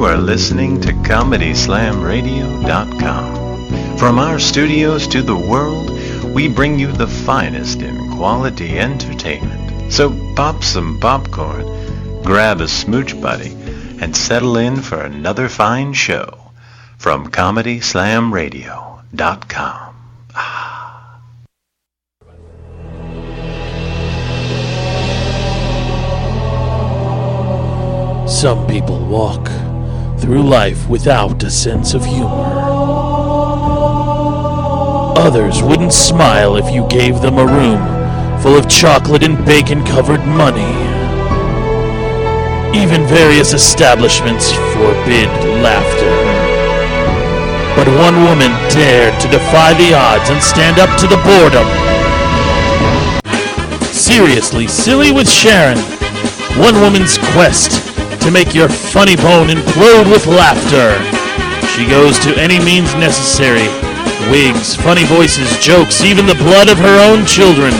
are listening to ComedySlamRadio.com. From our studios to the world, we bring you the finest in quality entertainment. So pop some popcorn, grab a smooch buddy, and settle in for another fine show from ComedySlamRadio.com. Some people walk through life without a sense of humor. Others wouldn't smile if you gave them a room full of chocolate and bacon-covered money. Even various establishments forbid laughter. But one woman dared to defy the odds and stand up to the boredom. Seriously Silly with Sharon. One woman's quest to make your funny bone implode with laughter. She goes to any means necessary. Wigs, funny voices, jokes, even the blood of her own children.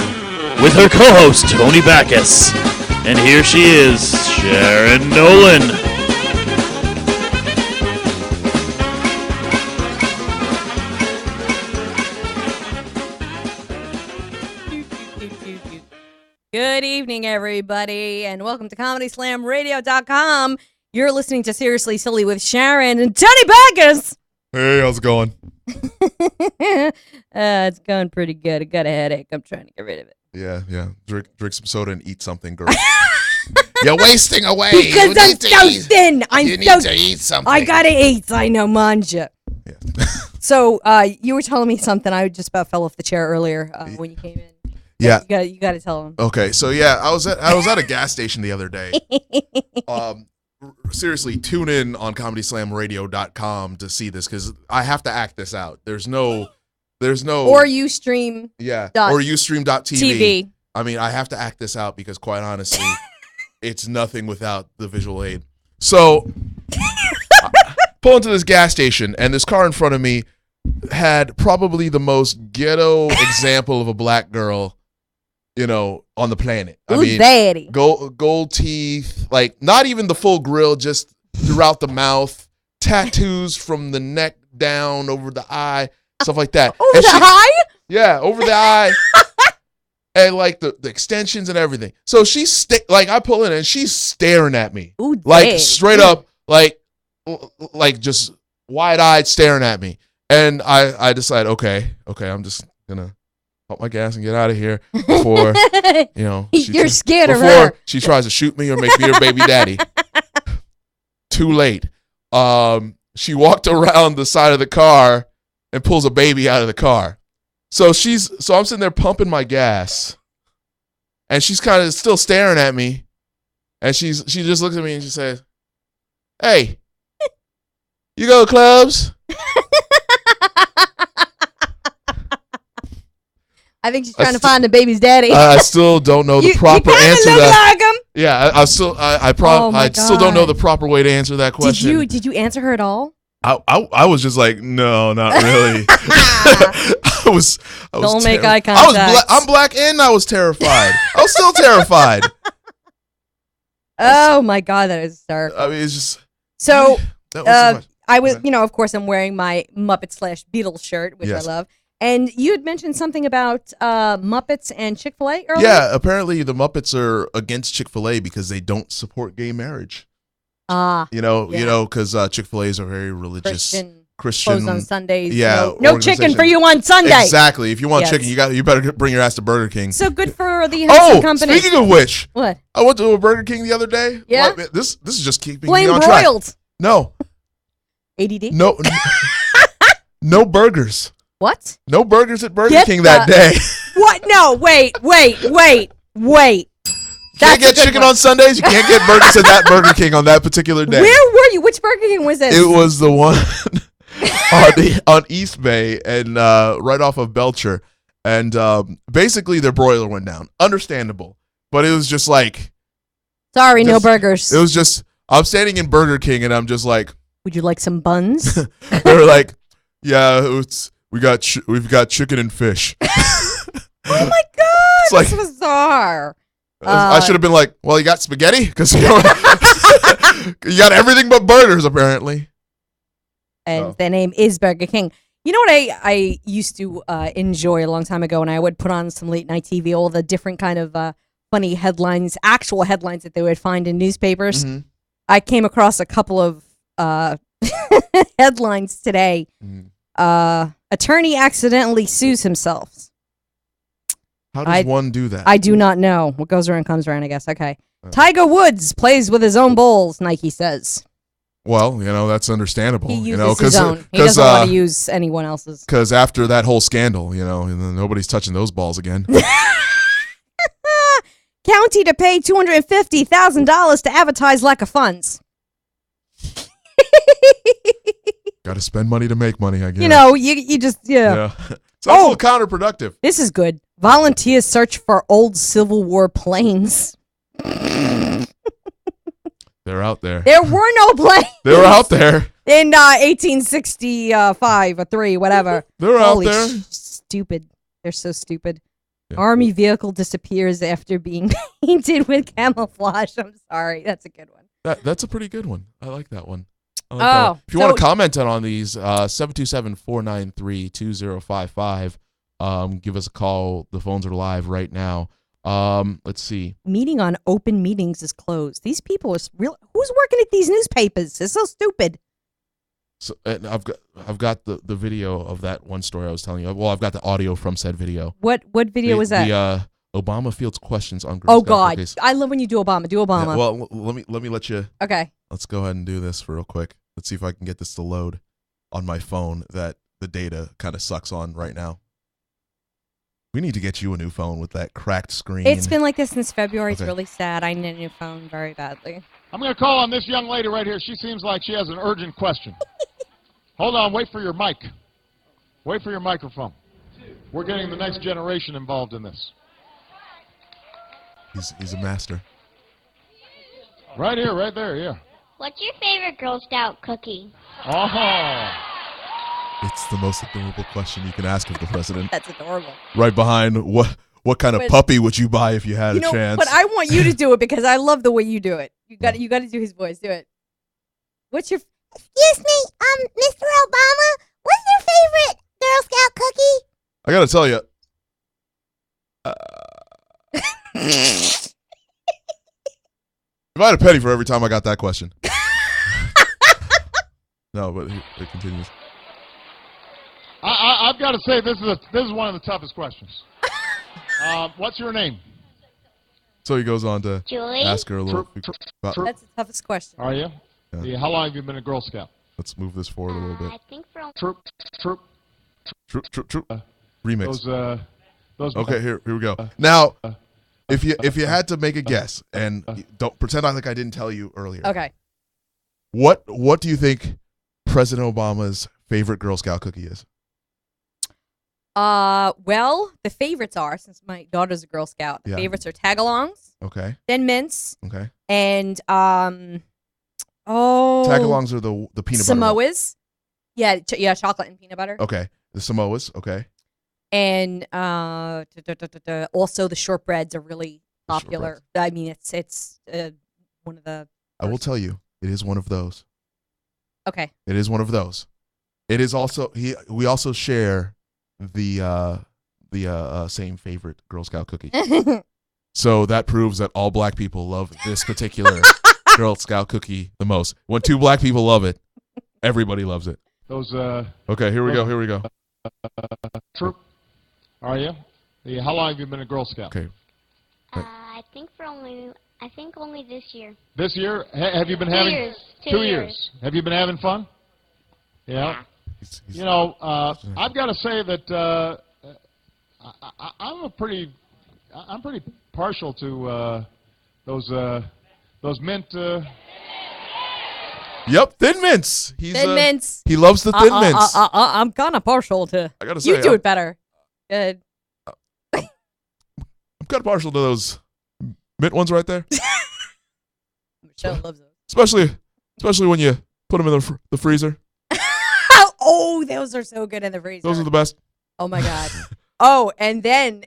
With her co-host, Tony Bacchus. And here she is, Sharon Nolan. Good evening, everybody, and welcome to ComedySlamRadio.com. You're listening to Seriously Silly with Sharon and Tony Bacchus. Hey, how's it going? It's going pretty good. I got a headache. I'm trying to get rid of it. Yeah. Drink some soda and eat something, girl. You're wasting away. Because I'm so thin. You need to eat something. I gotta eat. I know, manja. Yeah. So, you were telling me something. I just about fell off the chair earlier when you came in. Yeah. You gotta tell them. Okay, so yeah, I was at a gas station the other day. Seriously, tune in on ComedySlamRadio.com to see this because I have to act this out. There's no. Or Ustream. Yeah. Dot or Ustream.tv. TV. I mean, I have to act this out because quite honestly, it's nothing without the visual aid. So, I pull into this gas station, and this car in front of me had probably the most ghetto example of a black girl, on the planet. I mean, daddy? Gold teeth, like not even the full grill, just throughout the mouth, tattoos from the neck down over the eye, stuff like that. Over the eye? Yeah, over the eye. And like the extensions and everything. So she's I pull in and she's staring at me. Ooh, like dang. Straight up, like just wide-eyed staring at me. And I decide, okay, I'm just gonna pump my gas and get out of here before you're scared of her. Before she tries to shoot me or make me her baby daddy. Too late. She walked around the side of the car and pulls a baby out of the car. So I'm sitting there pumping my gas, and she's kind of still staring at me, and she just looks at me and she says, "Hey, you go to clubs?" I think she's trying to find the baby's daddy. I still don't know the proper answer to that. Like him. Yeah, I still don't know the proper way to answer that question. Did you answer her at all? I was just like, no, not really. I was don't make eye contact. I'm black and I was terrified. I was still terrified. Oh my God, that is hysterical. I mean, it's just so. I was, Okay. of course, I'm wearing my Muppet/Beatles shirt, which Yes. I love. And you had mentioned something about Muppets and Chick-fil-A earlier? Yeah, apparently the Muppets are against Chick-fil-A because they don't support gay marriage. Because Chick-fil-A is a very religious Christian. Closed on Sundays. Yeah, no chicken for you on Sunday. Exactly. If you want chicken, you better bring your ass to Burger King. So good for the Hudson company. Speaking of which, what? I went to a Burger King the other day. Yeah. Well, this is just keeping Blame me on track. broiled. No. ADD. No. No burgers. What? No burgers at Burger King that day. What? No, wait. You can't get chicken on Sundays. You can't get burgers at that Burger King on that particular day. Where were you? Which Burger King was this? It was the one on East Bay and right off of Belcher. And basically their broiler went down. Understandable. But it was just like... Sorry, no burgers. It was just... I'm standing in Burger King and I'm just like... Would you like some buns? They were like, yeah, we've got chicken and fish. Oh my God, It's like, that's bizarre. I should have been like, well, you got spaghetti? Because You got everything but burgers, apparently. And the name is Burger King. You know what I used to enjoy a long time ago, and I would put on some late night TV, all the different kind of funny headlines, actual headlines that they would find in newspapers. Mm-hmm. I came across a couple of headlines today. Mm-hmm. Attorney accidentally sues himself. How does one do that? I do not know. What goes around comes around, I guess. Okay. Tiger Woods plays with his own balls, Nike says. Well, that's understandable. He uses his own. He doesn't want to use anyone else's. Because after that whole scandal, nobody's touching those balls again. County to pay $250,000 to advertise lack of funds. Got to spend money to make money, I guess. You just, yeah. So it's a little counterproductive. This is good. Volunteers search for old Civil War planes. They're out there. There were no planes. They were out there. In 1865 or 3, whatever. They're out there. Stupid. They're so stupid. Yeah. Army vehicle disappears after being painted with camouflage. I'm sorry. That's a good one. That's a pretty good one. I like that one. If you want to comment on these, 727-493-2055. Give us a call. The phones are live right now. Let's see. Meeting on open meetings is closed. These people are real. Who's working at these newspapers? It's so stupid. So and I've got the video of that one story I was telling you. Well, I've got the audio from said video. What video was that? The Obama fields questions on. Oh God, case. I love when you do Obama. Do Obama. Yeah, well, let me let you. Okay. Let's go ahead and do this real quick. Let's see if I can get this to load on my phone that the data kind of sucks on right now. We need to get you a new phone with that cracked screen. It's been like this since February. Okay. It's really sad. I need a new phone very badly. I'm going to call on this young lady right here. She seems like she has an urgent question. Hold on. Wait for your mic. Wait for your microphone. We're getting the next generation involved in this. He's a master. Right here, right there, yeah. What's your favorite Girl Scout cookie? Oh. It's the most adorable question you can ask of the president. That's adorable. Right behind what kind of puppy would you buy if you had a chance? But I want you to do it because I love the way you do it. You got to do his voice. Do it. What's your? Excuse me, Mr. Obama. What's your favorite Girl Scout cookie? I gotta tell you. If I had a penny for every time I got that question. No, but it continues. I've got to say this is one of the toughest questions. What's your name? So he goes on to Julie? ask her a little. That's the toughest question. Are you? Yeah. How long have you been a Girl Scout? Let's move this forward a little bit. I think from Troop. Troop. Remix. Those. Okay, here we go. Now, if you had to make a guess, and don't pretend like I didn't tell you earlier. Okay. What do you think President Obama's favorite Girl Scout cookie is? Well, the favorites are, since my daughter's a Girl Scout, the favorites are tagalongs. Okay. Then mints. Okay. And tagalongs are the peanut butter. Samoas. Yeah, chocolate and peanut butter. Okay. The Samoas. Okay. And also the shortbreads are really popular. I mean, it's one of the. I will tell you, it is one of those. Okay. It is one of those. It is also we also share the same favorite Girl Scout cookie. So that proves that all black people love this particular Girl Scout cookie the most. When two black people love it, everybody loves it. Those. Okay, here we go. Troop. Are you? How long have you been a Girl Scout? Okay. I think only this year. This year? Have you been having? 2 years. 2 years. Have you been having fun? Yeah. He's I've got to say that I'm pretty partial to those mint. Yep, Thin Mints. Thin Mints. He loves the Thin Mints. I'm kind of partial to. I gotta say, you do it better. Good. I'm kind of partial to those mint ones right there. Michelle loves those. Especially when you put them in the freezer. Oh, those are so good in the freezer. Those are the best. Oh my God. Oh, and then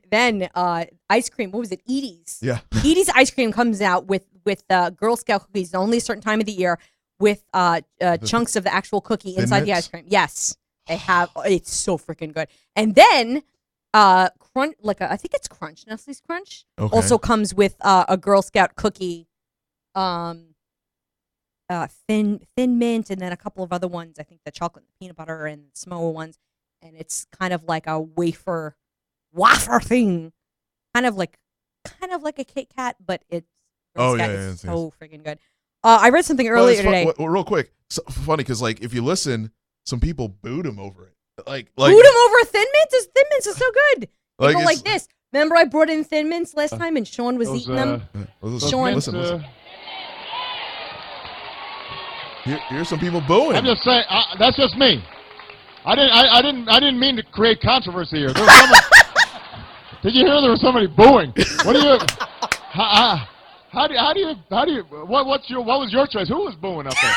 ice cream. What was it? Edie's. Yeah. Edie's ice cream comes out with Girl Scout cookies only a certain time of the year with chunks of the actual cookie inside the ice cream. Yes, they have. It's so freaking good. And then Crunch, I think it's Crunch, Nestle's Crunch, also comes with a Girl Scout cookie, thin mint, and then a couple of other ones. I think the chocolate, and peanut butter, and Samoa ones. And it's kind of like a wafer thing, kind of like a Kit Kat, but it's so freaking good. I read something earlier today. Real quick, funny because like if you listen, some people booed him over it. Like booed him over Thin Mints. Thin Mints is so good. They go like this. Remember, I brought in Thin Mints last time, and Sean was eating them. Sean, listen. Here's some people booing. I'm just saying. That's just me. I didn't mean to create controversy here. There was did you hear there was somebody booing? What do you? What was your choice? Who was booing up there?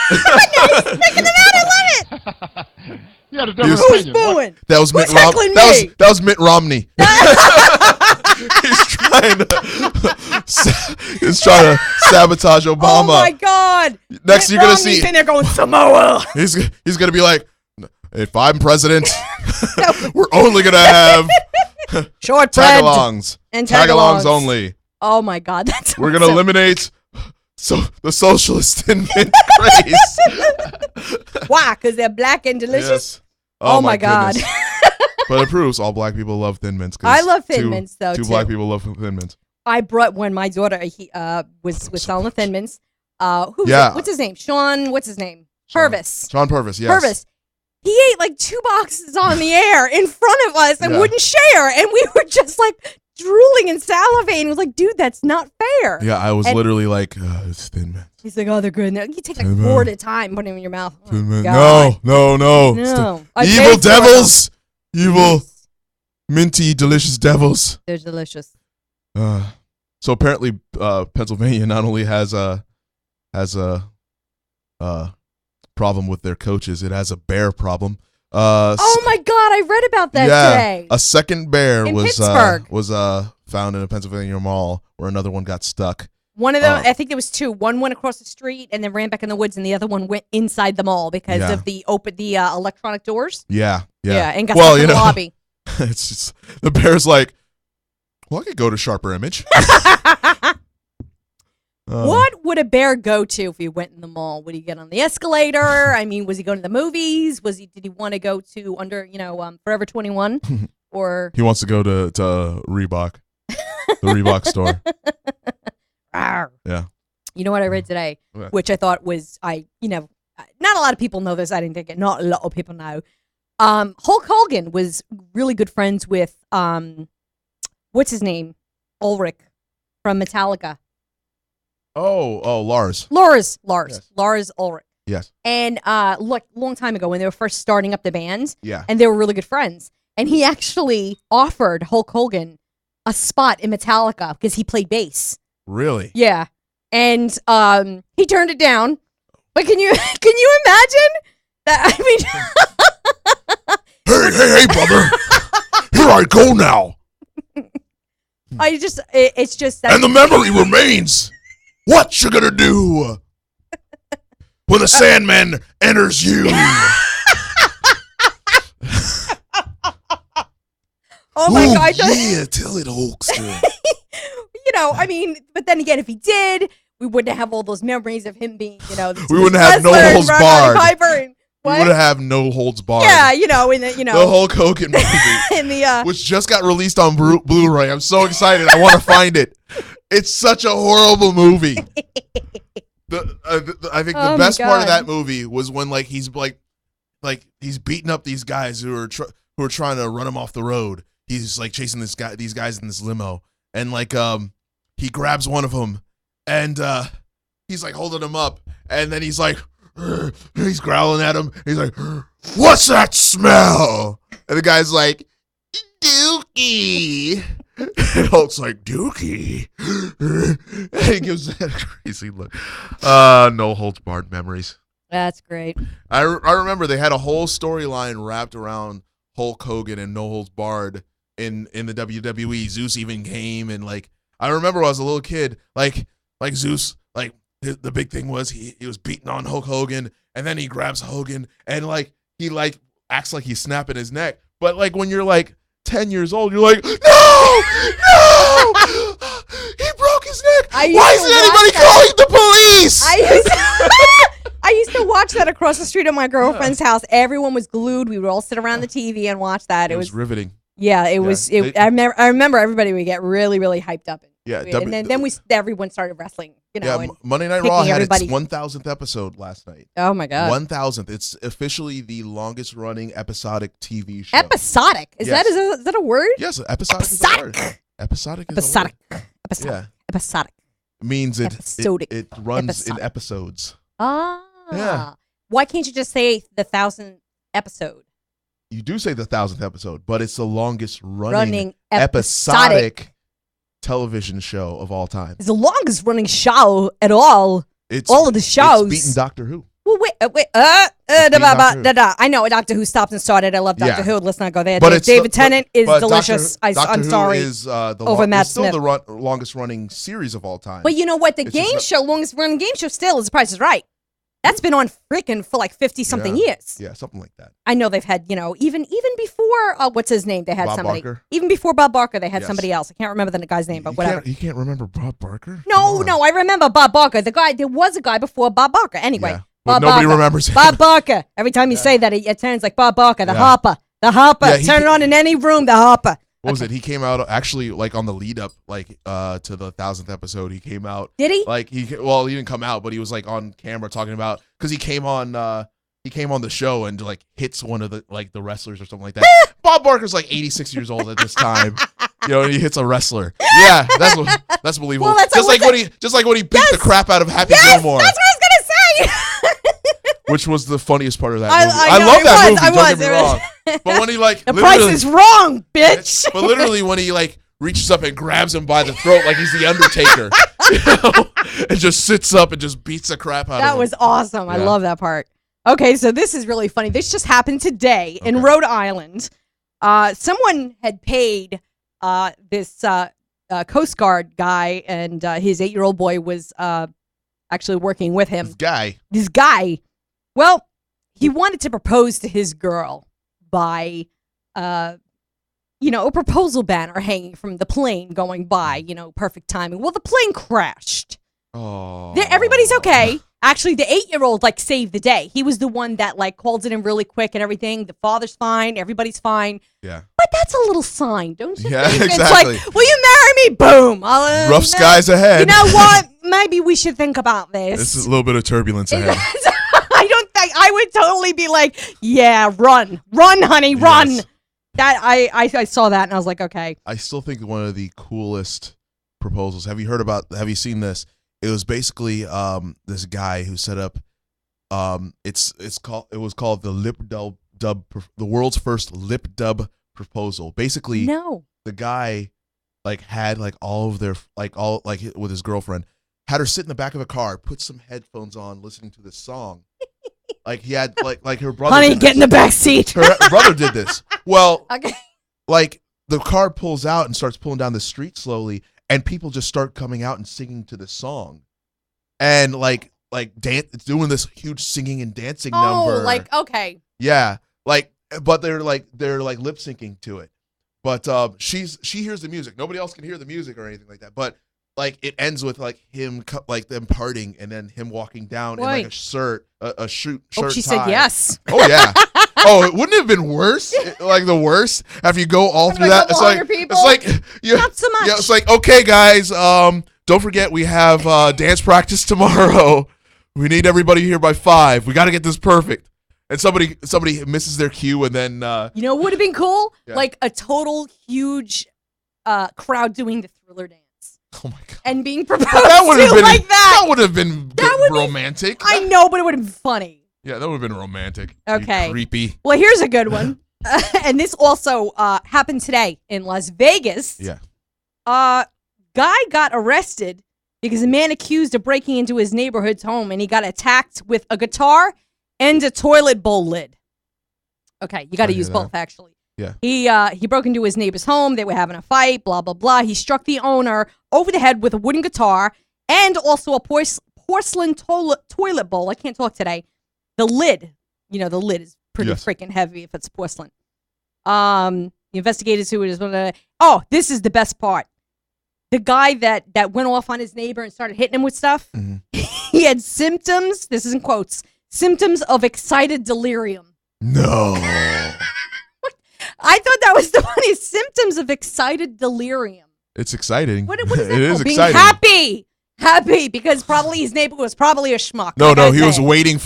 Taking them out. I love it. You had a different Who's opinion. booing? That was Mitt Romney. That was Mitt Romney. He's trying to sabotage Obama. Oh my God! Next, you're gonna see. Sitting there going Samoa. He's gonna be like, if I'm president, we're only gonna have short tagalongs and tagalongs only. Oh my God, that's we're gonna eliminate the socialist Thin Mint craze. Why? Because they're black and delicious. Yes. Oh my God. But it proves all black people love Thin Mints. I love Thin Mints though. Two black people love Thin Mints. I brought when my daughter was selling the Thin Mints. What's his name? Sean. What's his name? Purvis. Sean Purvis. Yes. Purvis. He ate like 2 boxes on the air in front of us and wouldn't share, and we were just like drooling and salivating. It was like, dude, that's not fair. Yeah, I was literally like, it's Thin Mints. He's like, oh, they're good. Now you take like 4 at a time, put them in your mouth. Oh, no. Evil devils. Evil, minty, delicious devils. They're delicious. So apparently, Pennsylvania not only has a problem with their coaches, it has a bear problem. Oh my God, I read about that today. A second bear in was found in a Pennsylvania mall where another one got stuck. One of them, I think there was 2. One went across the street and then ran back in the woods, and the other one went inside the mall because of the electronic doors. Yeah, and got stuck in the lobby. It's just the bear's like, well, I could go to Sharper Image. What would a bear go to if he went in the mall? Would he get on the escalator? I mean, was he going to the movies? Did he want to go to Forever 21? Or he wants to go to Reebok, the Reebok store. Yeah. You know what I read today, which I thought was not a lot of people know this. I didn't think it. Not a lot of people know. Hulk Hogan was really good friends with what's his name, Ulrich from Metallica. Lars. Yes. Lars Ulrich. Yes. And long time ago when they were first starting up the band, yeah, and they were really good friends, and he actually offered Hulk Hogan a spot in Metallica because he played bass. Really? Yeah. And he turned it down. But can you imagine that? I mean, hey, brother, here I go now. It's just that. And the memory remains. What you gonna do when the Sandman enters you? Oh my God! Yeah, tell it, Hulkster. But then again, if he did, we wouldn't have all those memories of him being, we wouldn't have no holds barred. We What? would have no holds barred. Yeah, in the the Hulk Hogan movie, in the which just got released on Blu-ray. I'm so excited. I want to find it. It's such a horrible movie. I think the best part of that movie was when he's beating up these guys who are trying to run him off the road. He's chasing these guys in this limo, and he grabs one of them, and he's holding him up, and then he's he's growling at him. He's like, "What's that smell?" And the guy's like, "Dookie." And Hulk's like, "Dookie." And he gives that crazy look. No holds barred memories. That's great. I remember they had a whole storyline wrapped around Hulk Hogan and No Holds Barred in the WWE. Zeus even came, and like I remember when I was a little kid, like Zeus, like the big thing was he was beating on Hulk Hogan, and then he grabs Hogan, and like he like acts like he's snapping his neck, but like when you're like 10 years old, you're like, no, he broke his neck. Why isn't anybody calling the police? I used to watch that across the street at my girlfriend's house. Everyone was glued. We would all sit around the TV and watch that. It was riveting. Yeah, it was. I remember everybody would get really, really hyped up. Yeah, and then everyone started wrestling. You know, yeah, Monday Night Raw had its 1,000th episode last night. Oh my god, 1,000th! It's officially the longest running episodic TV show. Episodic? Is that a word? Yes, episodic. Is a word. Episodic. Episodic. Yeah. Episodic. Means it runs in episodes. Ah. Yeah. Why can't you just say the 1,000th episode? You do say the 1,000th episode, but it's the longest running episodic television show of all time. It's the longest running show at all. All of the shows. It's beaten Doctor Who. Well, wait. I know Doctor Who stopped and started. I love Doctor Who. Let's not go there. But David Tennant is delicious. I'm sorry. Is, over Matt Smith. Still the longest running series of all time. But you know what? The longest running game show still is The Price is Right. That's been on freaking for like 50-something years. Yeah, something like that. I know they've had, even before, what's his name? They had Bob somebody. Barker? Even before Bob Barker, they had somebody else. I can't remember the guy's name, but whatever. You can't remember Bob Barker? No, I remember Bob Barker. There was a guy before Bob Barker. Anyway, yeah. Well, nobody remembers him. Bob Barker. Every time you say that, it turns like Bob Barker, the Hopper. The Hopper. Yeah, turn it on in any room, the Hopper. What was it? He came out actually like on the lead up like to the 1,000th episode. He came out. Did he? Like he didn't come out, but he was like on camera talking about because he came on the show and like hits one of the wrestlers or something like that. Bob Barker's like 86 years old at this time. And he hits a wrestler. Yeah, that's believable. Well, that's just like when he beat the crap out of Happy Gilmore. That's what I was gonna say. Which was the funniest part of that movie. I love that movie. Don't get me wrong. But when he the price is wrong, bitch. But literally when he like reaches up and grabs him by the throat like he's the Undertaker, and just sits up and just beats the crap out of him. That was awesome. Yeah. I love that part. Okay, so this is really funny. This just happened today in Rhode Island. Someone had paid this Coast Guard guy, and his 8-year-old boy was actually working with him. This guy. Well, he wanted to propose to his girl by, a proposal banner hanging from the plane going by, perfect timing. Well, the plane crashed. Oh. Everybody's okay. Actually, the 8-year-old, saved the day. He was the one that, called it in really quick and everything. The father's fine. Everybody's fine. Yeah. But that's a little sign, don't you think? Exactly. It's like, will you marry me? Boom. Rough skies ahead. You know what? Maybe we should think about this. This is a little bit of turbulence ahead. I would totally be like, yeah, run, honey, run. Yes. That I saw that and I was like, okay. I still think one of the coolest proposals. Have you seen this? It was basically this guy who set up it was called the lip dub, the world's first lip dub proposal. Basically, the guy had all of their with his girlfriend, had her sit in the back of a car, put some headphones on, listening to this song. He had her brother. Honey, get in the back seat. Her brother did this. Well, okay. The car pulls out and starts pulling down the street slowly, and people just start coming out and singing to the song, and doing this huge singing and dancing number. Okay. Yeah, but they're lip syncing to it. But she hears the music. Nobody else can hear the music or anything like that. But it ends with him them parting and then him walking down in a shirt. She said yes. Oh yeah. Oh, it wouldn't have been worse. The worst after you go all through that. Not so much. Yeah, it's like, okay, guys. Don't forget we have dance practice tomorrow. We need everybody here by 5. We got to get this perfect. And somebody misses their cue, and then what would have been cool? Yeah. A total huge crowd doing the Thriller dance. Oh my god! And being proposed to that. That would have been romantic. I know, but it would have been funny. Yeah, that would have been romantic. Okay. You creepy. Well, here's a good one. And this also happened today in Las Vegas. Yeah. Guy got arrested because a man accused of breaking into his neighborhood's home, and he got attacked with a guitar and a toilet bowl lid. Okay, you got to use both, actually. Yeah. He broke into his neighbor's home. They were having a fight, blah, blah, blah. He struck the owner over the head with a wooden guitar and also a porcelain toilet bowl. I can't talk today. The lid, the lid is pretty freaking heavy if it's porcelain. The investigators who was, this is the best part. The guy that went off on his neighbor and started hitting him with stuff, he had symptoms, this is in quotes, symptoms of excited delirium. No. I thought that was the funniest. Symptoms of excited delirium. It's exciting. What is that? It is Being exciting. Happy because probably his neighbor was probably a schmuck. No, he was waiting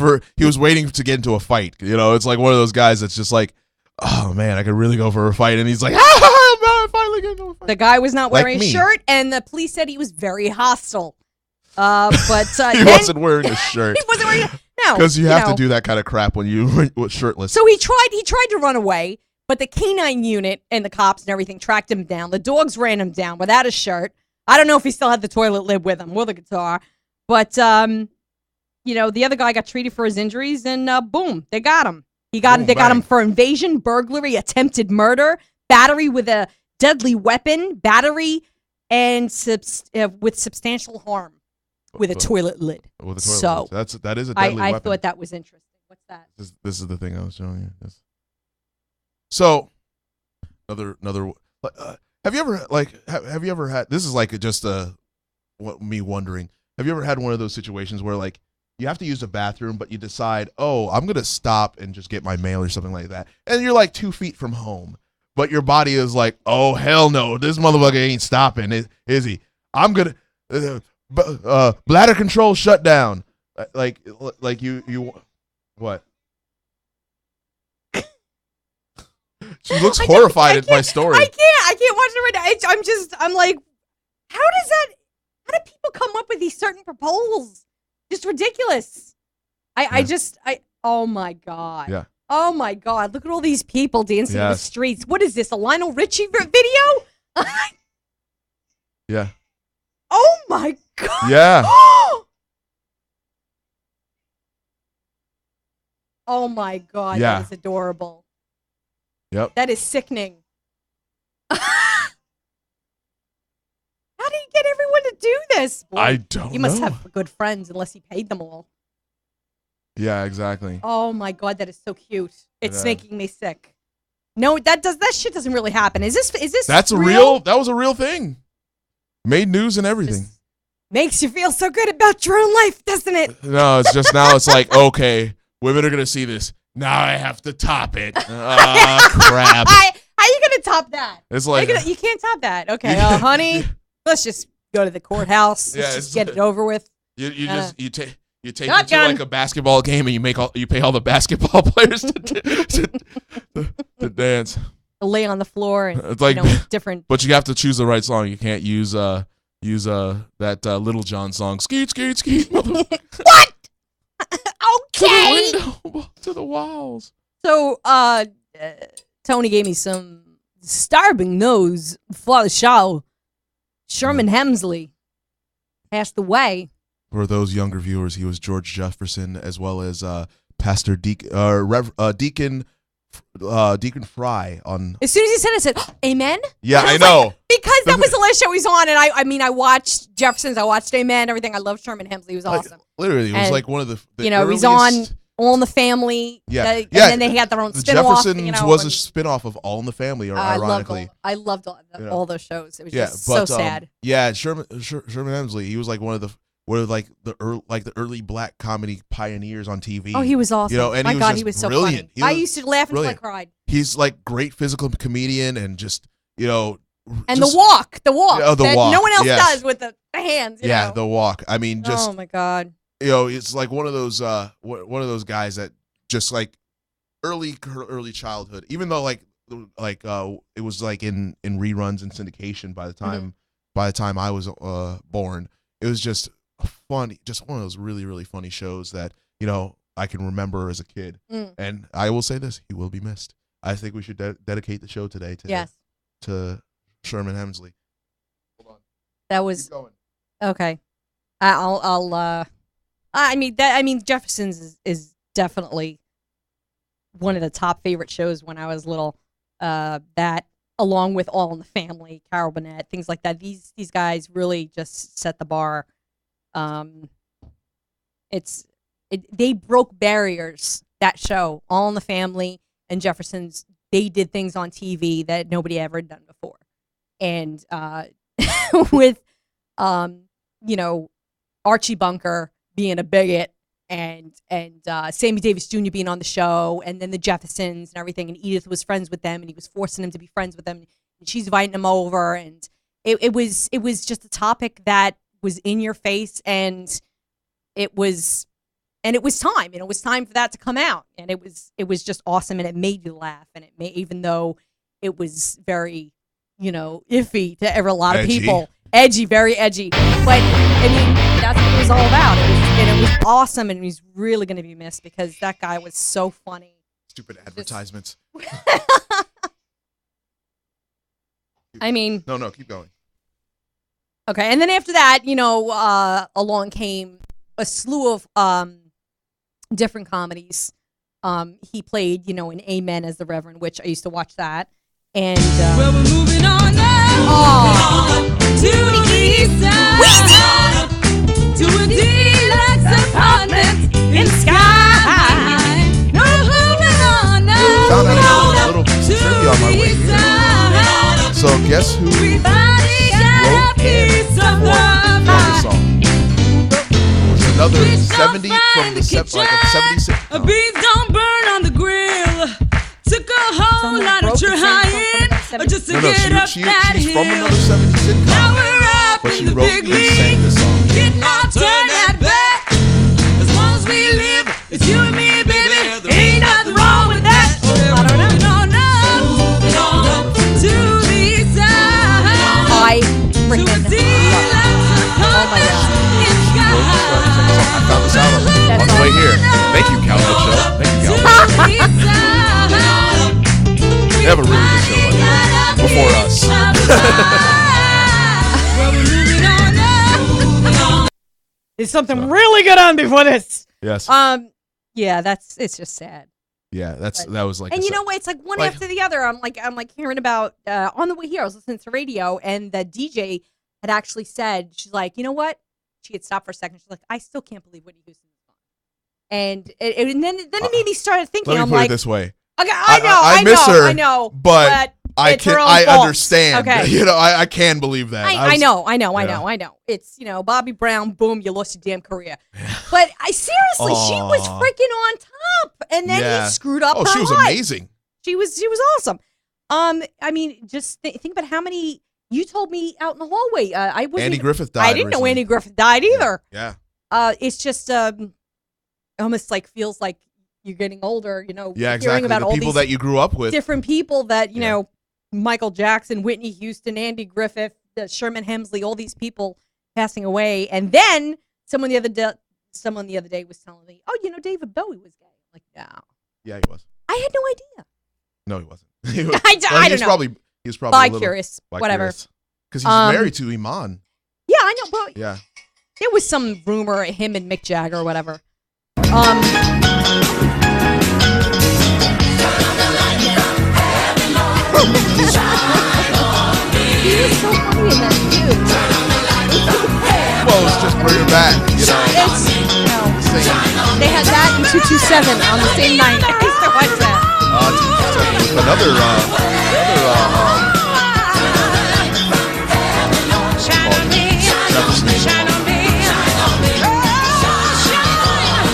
to get into a fight. It's like one of those guys that's just like, oh man, I could really go for a fight, and he's like, I'm finally getting into a fight. The guy was not wearing a shirt, and the police said he was very hostile. But he wasn't wearing a shirt. He wasn't wearing because you have to do that kind of crap when you were shirtless. So he tried to run away, but the canine unit and the cops and everything tracked him down. The dogs ran him down without a shirt. I don't know if he still had the toilet lid with him or the guitar, but the other guy got treated for his injuries, and boom, they got him. They got him for invasion, burglary, attempted murder, battery with a deadly weapon, battery, and with substantial harm with a toilet lid. With a toilet lid. That is a deadly weapon. I thought that was interesting. What's that? This is the thing I was showing you. So, another. Have you ever had? This is like just me wondering. Have you ever had one of those situations where like you have to use a bathroom, but you decide, oh, I'm gonna stop and just get my mail or something like that, and you're like 2 feet from home, but your body is like, oh hell no, this motherfucker ain't stopping, is he? I'm gonna bladder control shut down, like you what? She looks horrified at my story. I can't watch it right now. I'm like, how do people come up with these certain proposals? Just ridiculous. Oh my God. Yeah. Oh my God. Look at all these people dancing in the streets. What is this, a Lionel Richie video? Yeah. Oh my God. Yeah. Oh my God. Yeah. That is adorable. Yep. That is sickening. How do you get everyone to do this? Boy, I don't know. You must have good friends unless he paid them all. Yeah, exactly. Oh my God, that is so cute. It's making me sick. No, that shit doesn't really happen. Is this That's real? That was a real thing. Made news and everything. Just makes you feel so good about your own life, doesn't it? No, it's just now it's like, okay, women are gonna see this. Now I have to top it. Crap. How you gonna top that? It's like you can't top that. Okay, honey, let's just go to the courthouse. Let's just get it over with. You take it to like a basketball game, and you pay all the basketball players to dance. Lay on the floor and it's like different. But you have to choose the right song. You can't use that Little John song. Skeet skeet skeet. What? Okay. To the window, to the walls. So, Tony gave me some disturbing news for the show. Sherman Hemsley passed away. For those younger viewers, he was George Jefferson as well as Pastor Deacon Fry on. As soon as he said it, I said, "Amen." Yeah, I know. Because that was the last show he was on, and I watched Jeffersons, I watched Amen, everything. I love Sherman Hemsley. He was awesome. Literally, it was like one of the he's on All in the Family. Yeah, and then they had their own the spin-off. Jeffersons was a spin-off of All in the Family, ironically. I loved all those shows. It was just so sad. Yeah, Sherman Hemsley, he was like one of the early black comedy pioneers on TV. Oh, he was awesome. And my God, he was so brilliant. funny. I used to laugh until I cried. He's like great physical comedian and just and the walk that walk, no one else does with the hands. You know? The walk. I mean, just oh my God. It's like one of those guys that just like early childhood. Even though it was like in reruns and syndication by the time I was born, it was just funny, just one of those really, really funny shows that I can remember as a kid. And I will say this: he will be missed. I think we should dedicate the show today to Sherman Hemsley. Hold on. That was okay. I mean, Jeffersons is definitely one of the top favorite shows when I was little. that along with All in the Family, Carol Burnett, things like that. These guys really just set the bar. They broke barriers. That show, All in the Family and Jeffersons, they did things on TV that nobody ever done before. And with Archie Bunker being a bigot and Sammy Davis Jr. being on the show, and then the Jeffersons and everything, and Edith was friends with them, and he was forcing him to be friends with them, and she's inviting him over, and it was just a topic that was in your face, and it was time, and it was time for that to come out, and it was just awesome, and it made you laugh, and even though it was very iffy to a lot of people. Edgy, very edgy. But, I mean, that's what it was all about. It was awesome, and he's really going to be missed because that guy was so funny. Stupid advertisements. I mean... No, keep going. Okay, and then after that, along came a slew of different comedies. He played, in Amen as the Reverend, which I used to watch that. And well, we're moving on now to the east side, to a deluxe apartment in Sky. No, moving on now. Found out a little trivia on my way here. So guess who wrote and performed the song? It's another 70 from the 76. A beans don't burn on the grill. Took a whole lot of trying just to get up that she's hill. from another 70s sitcom. Now we're up but in she the wrote big and sang league. the song. Getting our turn at bat. As long as we live, it's you and me, baby. Ain't nothing wrong with that. I don't know. Moving on to the east side. I freaking love it. Oh my God. I found this out on the way here. Thank you, Calvin Show. Thank you, Calvin. They have a really good show, by the way, before us. There's something really good on before this. Yes. Yeah, it's just sad. Yeah, that was like. And you know what? It's like one after the other. I'm like hearing about on the way here. I was listening to radio, and the DJ had actually said, she's like, you know what? She had stopped for a second. She's like, I still can't believe Whitney Houston is gone. And then it made me start thinking. Let me I'm put like, it this way. Okay, I miss her. I know, but it's her own fault. understand. Okay. I can believe that. I know. It's Bobby Brown. Boom, you lost your damn career. But seriously, she was freaking on top, and then he screwed up. Oh, her she was life. amazing. She was awesome. I mean, just think about how many you told me out in the hallway. Andy Griffith died. I didn't know Andy Griffith died either. Yeah. It's just almost like feels like you're getting older. Yeah, exactly. Hearing about the all people these that you grew up with, different people that you know, Michael Jackson, Whitney Houston, Andy Griffith, Sherman Hemsley, all these people passing away, and then someone the other day was telling me, "Oh, David Bowie was gay." I'm like, no. Yeah, he was. I had no idea. No, he wasn't. I don't know. He was probably bi-curious, whatever. Because he's married to Iman. Yeah, I know. But yeah. There was some rumor of him and Mick Jagger or whatever. He was so funny in that too. Well, it's just bring her back, They had that in 227 on the same night. I used to watch that. Another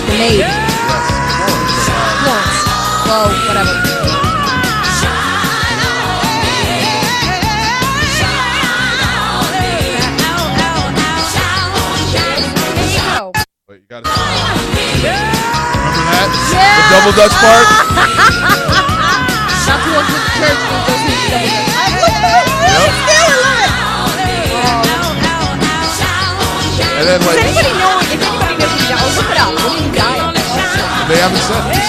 The Maid. Florence. Well, whatever. Wait, you got it. Remember that? Yeah. The double Dutch part? Not too long to the church, but go see the double Dutch. I love it. And then, like, Does anybody know? If anybody knows who died, look it up. When he died. They haven't said it.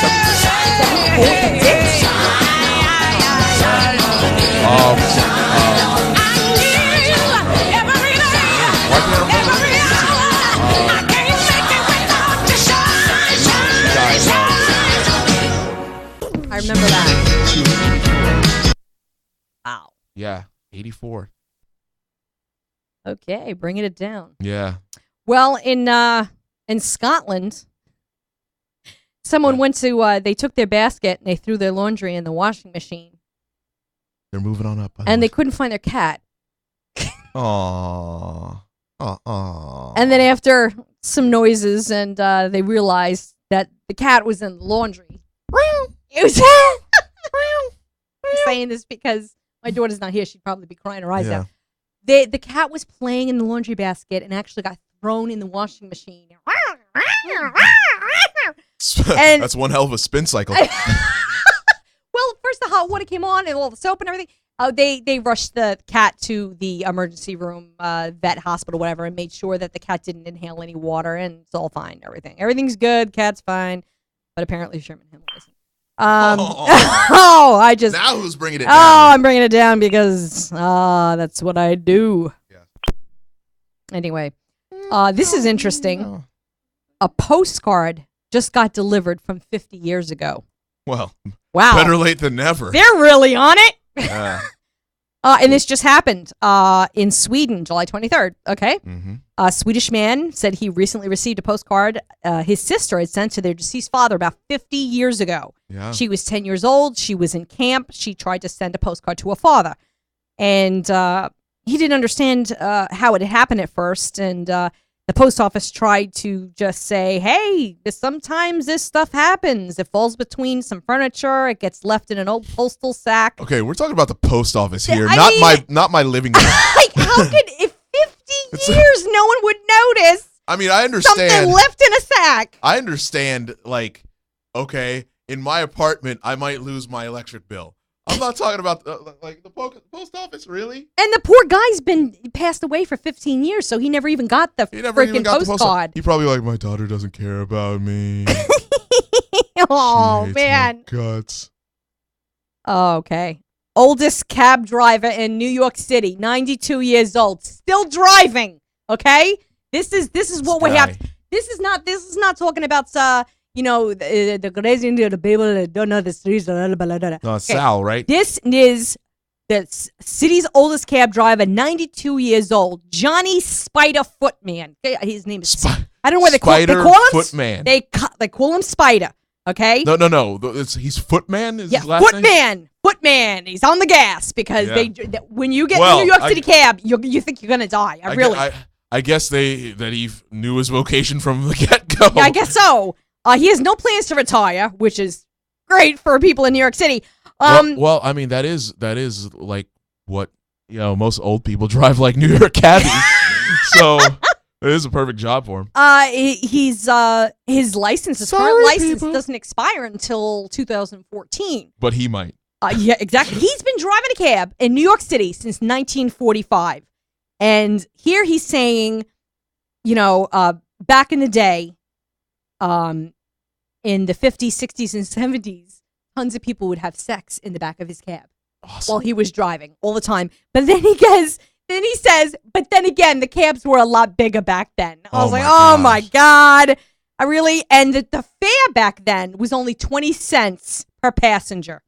I remember that. Yeah, 84. Okay, bringing it down. Yeah. Well, in Scotland, someone went to they took their basket and they threw their laundry in the washing machine. They're moving on up. And they couldn't find their cat. Aww. Aww. And then after some noises and they realized that the cat was in the laundry. It was I'm saying this because my daughter's not here. She'd probably be crying her eyes out. The cat was playing in the laundry basket and actually got thrown in the washing machine. And that's one hell of a spin cycle. Well, first the hot water came on and all the soap and everything. They rushed the cat to the emergency room, vet hospital, whatever, and made sure that the cat didn't inhale any water, and it's all fine. Everything's good. Cat's fine. But apparently Sherman Hemsley isn't. I just now who's bringing it down? I'm bringing it down because that's what I do. Yeah. Anyway, this is interesting. A postcard just got delivered from 50 years ago. Well, wow, better late than never. They're really on it. Yeah. And this just happened in Sweden, July 23rd. Okay. Mm-hmm. A Swedish man said he recently received a postcard his sister had sent to their deceased father about 50 years ago. Yeah. She was 10 years old. She was in camp. She tried to send a postcard to her father. And he didn't understand how it had happened at first. And the post office tried to just say, hey, sometimes this stuff happens. It falls between some furniture. It gets left in an old postal sack. Okay, we're talking about the post office here, I not my living room. Like, how could, if 50 years, no one would notice? I mean, I understand. Something left in a sack. I understand, like, okay, in my apartment, I might lose my electric bill. I'm not talking about like the post office, really. And the poor guy's been passed away for 15 years, so he never even got the freaking postcard. He probably like, my daughter doesn't care about me. Oh, man. Guts. Oh, okay. Oldest cab driver in New York City, 92 years old, still driving. Okay, this is what we have. This is not talking about the crazy the people that don't know the streets. Blah, blah, blah, blah. No, it's Sal, right? This is the city's oldest cab driver, 92 years old, Johnny Spider Footman. His name is I don't know what they call him. Footman. They call him Spider. Okay. No. He's Footman. Is his last Footman. name? Footman. He's on the gas because when you get in a New York City cab, you think you're gonna die. I guess that he knew his vocation from the get-go. Yeah, I guess so. He has no plans to retire, which is great for people in New York City. Well, I mean that is like what most old people drive, like New York cabbies. So it is a perfect job for him. His license, his current license, doesn't expire until 2014. But he might. Yeah, exactly. He's been driving a cab in New York City since 1945, and here he's saying, back in the day, in the 50s, 60s, and 70s, tons of people would have sex in the back of his cab while he was driving all the time. But then he says, but then again, the cabs were a lot bigger back then. I was like, oh my God. I really, and the fare back then was only 20 cents per passenger.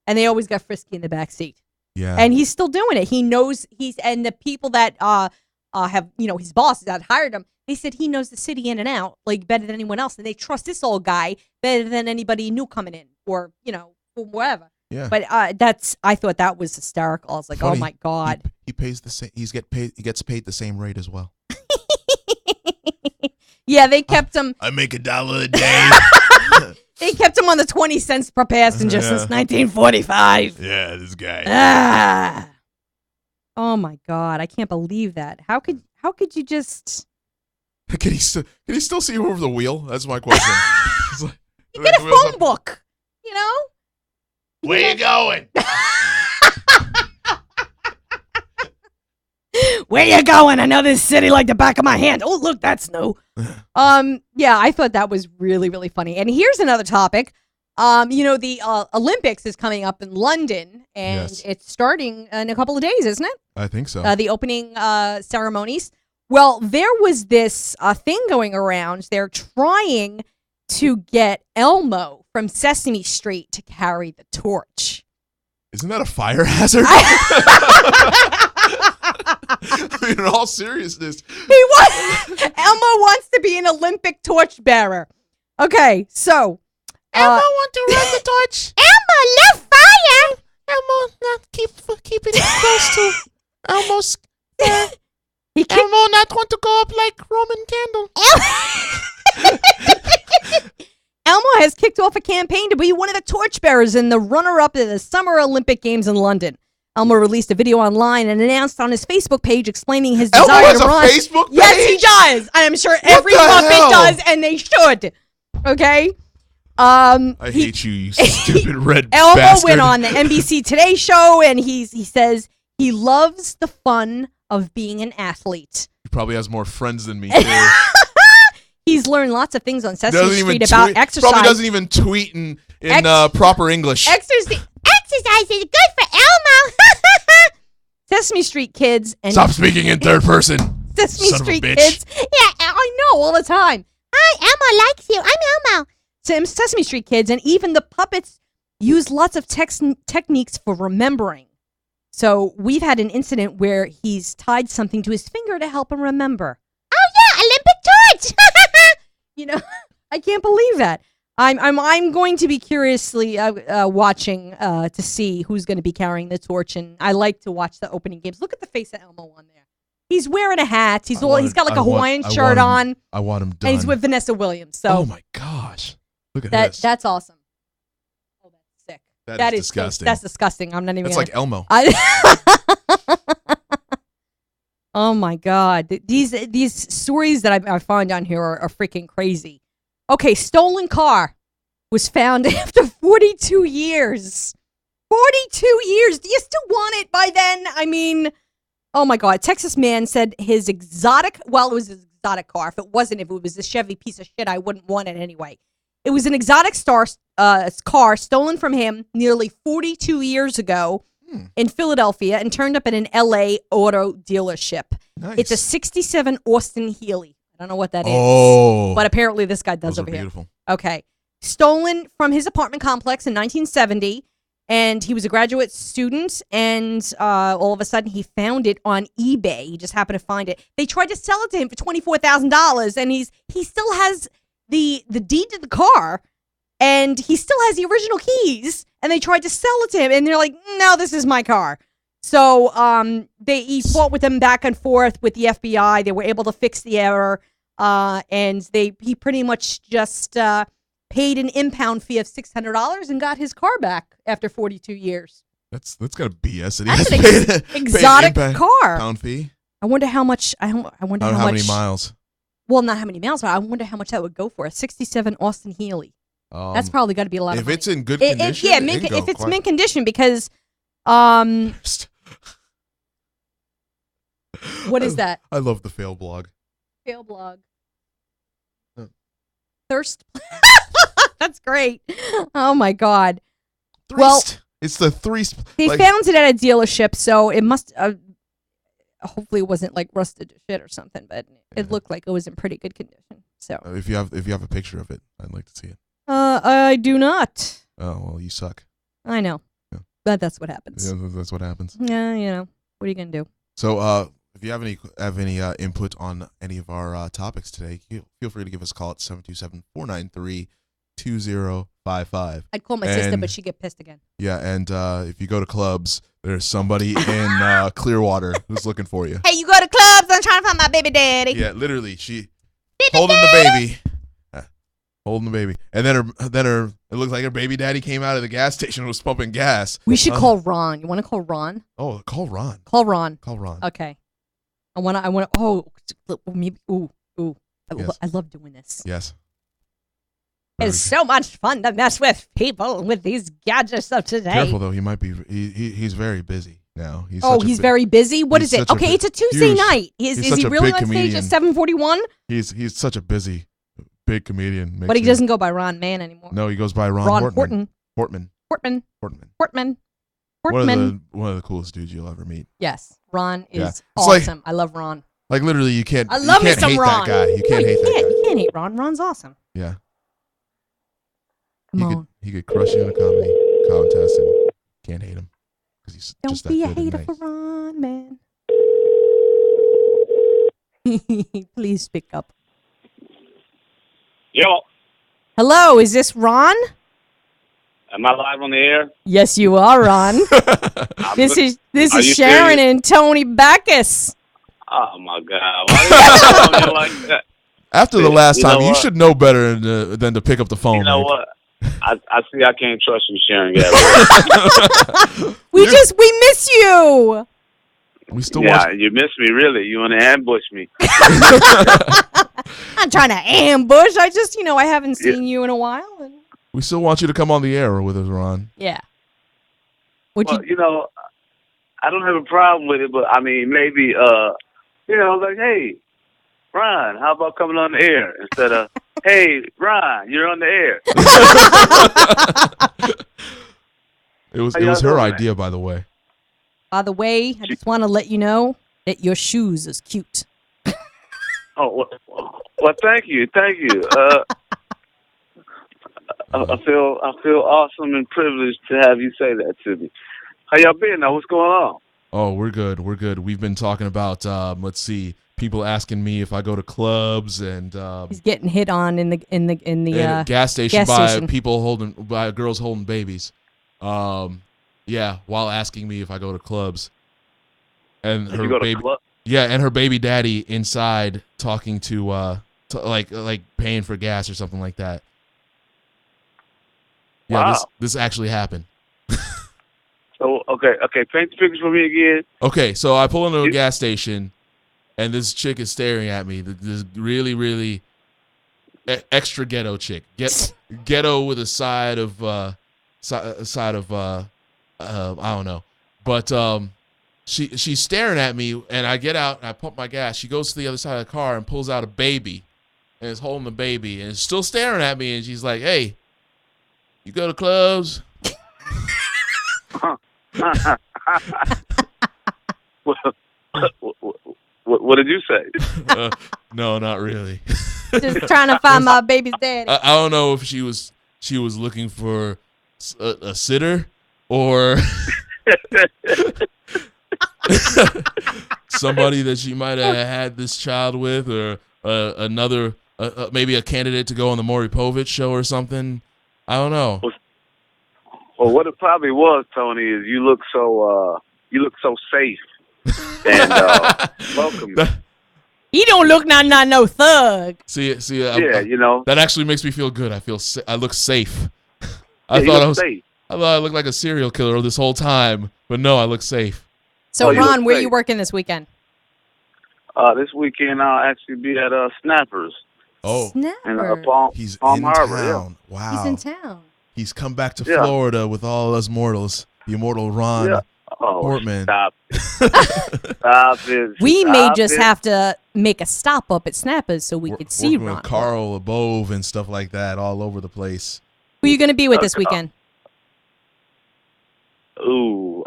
And they always got frisky in the back seat. Yeah. And he's still doing it. He knows and the people that have, his bosses that hired him, they said he knows the city in and out, like better than anyone else. And they trust this old guy better than anybody new coming in or, whatever. Yeah. But I thought that was hysterical. I was like, funny, oh my God. He pays the same. He gets paid the same rate as well. Yeah, they kept him. I make $1 a day. They kept him on the 20 cents per passenger since 1945. Yeah, this guy. Oh my God, I can't believe that. How could you just? Can he still see over the wheel? That's my question. You get a phone book, Where you going? Where you going? I know this city like the back of my hand. Oh, look, that's new. Yeah, I thought that was really, really funny. And here's another topic. The Olympics is coming up in London, and it's starting in a couple of days, isn't it? I think so. The opening ceremonies. Well, there was this thing going around. They're trying to get Elmo from Sesame Street to carry the torch. Isn't that a fire hazard? I mean, in all seriousness. Elmo wants to be an Olympic torchbearer. Okay, so. Elmo want to run the torch. Elmo love fire. Elmo not keeping it close to Elmo's. Elmo not want to go up like Roman candle. Elmo has kicked off a campaign to be one of the torchbearers and the runner-up at the Summer Olympic Games in London. Elmo released a video online and announced on his Facebook page explaining his desire Elmo has to a run. Facebook page? Yes, he does. I am sure every the Muppet hell? does, and they should. Okay. I hate you stupid red Elmo bastard. went on the NBC Today show, and he says he loves the fun of being an athlete. He probably has more friends than me, too. He's learned lots of things on Sesame Doesn't even Street about tweet- exercise. Probably doesn't even tweet in proper English. Exercise is good for Elmo. Sesame Street kids and Stop speaking in third person. Sesame son of a Street bitch. kids. Yeah, I know all the time. Hi, Elmo likes you. I'm Elmo. Sesame Street kids and even the puppets use lots of techniques for remembering. So we've had an incident where he's tied something to his finger to help him remember. Oh yeah, Olympic torch. You know, I can't believe that. I'm going to be curiously watching to see who's going to be carrying the torch, and I like to watch the opening games. Look at the face of Elmo on there. He's wearing a hat. He's got like a Hawaiian shirt on. I want him done. And he's with Vanessa Williams. So oh my gosh, look at this. That's awesome. Oh, that's sick. That is disgusting. That's disgusting. I'm not even. That's like Elmo. Oh my God! These stories that I find down here are freaking crazy. Okay, stolen car was found after 42 years. 42 years. Do you still want it by then? I mean, oh my God! Texas man said his exotic. Well, it was his exotic car. If it was a Chevy piece of shit, I wouldn't want it anyway. It was an exotic car stolen from him nearly 42 years ago. In Philadelphia and turned up at an LA auto dealership. Nice. It's a 67 Austin Healey. I don't know what that is. Oh. But apparently this guy does Those are over beautiful. here. Okay. Stolen from his apartment complex in 1970. And he was a graduate student. And all of a sudden he found it on eBay. He just happened to find it. They tried to sell it to him for $24,000. And he still has the deed to the car. And he still has the original keys. And they tried to sell it to him, and they're like, "No, this is my car." So he fought with them back and forth with the FBI. They were able to fix the error, and he pretty much just paid an impound fee of $600 and got his car back after 42 years. That's got a BS. That's an exotic car. Pound fee. I wonder how much. I wonder how many miles. Well, not how many miles, but I wonder how much that would go for. A 67 Austin Healey. That's probably got to be a lot of money. If it's in good condition, if it's mint condition, because what is that? I love the fail blog. Fail blog. Thirst. That's great. Oh my God. Threest. Well, it's the threest. They found it at a dealership, so it must. Hopefully, it wasn't like rusted to shit or something, but it looked like it was in pretty good condition. So if you have a picture of it, I'd like to see it. I do not. Oh, well, you suck. I know. Yeah. But that's what happens. Yeah, that's what happens. Yeah, what are you going to do? So, if you have any input on any of our topics today, feel free to give us a call at 727-493-2055. I'd call my sister, but she'd get pissed again. Yeah, and if you go to clubs, there's somebody in Clearwater who's looking for you. Hey, you go to clubs, I'm trying to find my baby daddy. Yeah, literally, she holding the baby. Holding the baby. And then her it looked like her baby daddy came out of the gas station and was pumping gas. We should call Ron. You want to call Ron? Oh, call Ron. Call Ron. Call Ron. Okay. I want to maybe I love doing this. Yes. It's so much fun to mess with people with these gadgets of today. Careful though, he might be he's very busy now. He's very busy. What is it? Okay, it's a Tuesday night. Is he really on stage at 7:41? He's such a busy big comedian. But he doesn't go by Ron Mann anymore. No, he goes by Ron Horton. Hortman. One of the coolest dudes you'll ever meet. Yes, Ron is awesome. I love Ron. Like literally, you can't. I love you can't me some hate Ron. that guy. You can't hate that guy. You can't hate Ron. Ron's awesome. Yeah. Come on. He could crush you in a comedy contest and can't hate him. 'cause he's Don't just that be a good and hater nice. for Ron, man. Please pick up. Yo, Hello, is this Ron? am I live on the air? Yes, you are, Ron. this is Are is you Sharon serious? and Tony Bacchus. Oh my God! Why did you tell me like that? After the last You know time, you what? should know better than to pick up the phone. You know Rick. what? I see. I can't trust you, Sharon. Yeah, We miss you. We still yeah. want You missed me, really. You want to ambush me? I'm trying to ambush. I just, I haven't seen you in a while. And we still want you to come on the air with us, Ron. yeah. Would Well, I don't have a problem with it, but I mean, maybe, like, hey, Ron, how about coming on the air instead of, hey, Ron, you're on the air. It was How her y'all doing, idea, by the way. By the way, I just want to let you know that your shoes is cute. Oh, well, thank you. I feel awesome and privileged to have you say that to me. How y'all been now? What's going on? Oh, we're good. We've been talking about let's see, people asking me if I go to clubs and He's getting hit on in the and gas station gas by station. by girls holding babies. Yeah, while asking me if I go to clubs. And Did her you go to baby club? Yeah, and her baby daddy inside talking to like paying for gas or something like that. Yeah, Wow. this actually happened. So okay, paint the picture for me again. Okay, so I pull into a gas station, and this chick is staring at me. This really, really extra ghetto chick. Ghetto with a side of I don't know, but she's staring at me, and I get out and I pump my gas. She goes to the other side of the car and pulls out a baby, and is holding the baby, and is still staring at me. And she's like, "Hey, you go to clubs?" What did you say? No, not really. Just trying to find my baby's daddy. I don't know if she was looking for a sitter or somebody that she might have had this child with, or another maybe a candidate to go on the Maury Povich show or something. I don't know. Well, what it probably was, Tony, is you look so safe and welcome. He don't look no thug. See, Yeah, that actually makes me feel good. I look safe. I you thought look safe. I looked like a serial killer this whole time, but no, I look safe. So, you Ron, look where safe. you working this weekend? This weekend I'll actually be at Snappers Oh, in Snapper. Palm he's Palm in Harbor. town. Wow, He's in town. He's come back to Yeah. Florida with all us mortals. The immortal Ron Yeah. Oh, Hortman. stop it. Stop it. We may Stop just it. have to make a stop up at Snappers so we could see Working Ron. with Carl Above and stuff like that all over the place. Who are you going to be with this weekend? Ooh,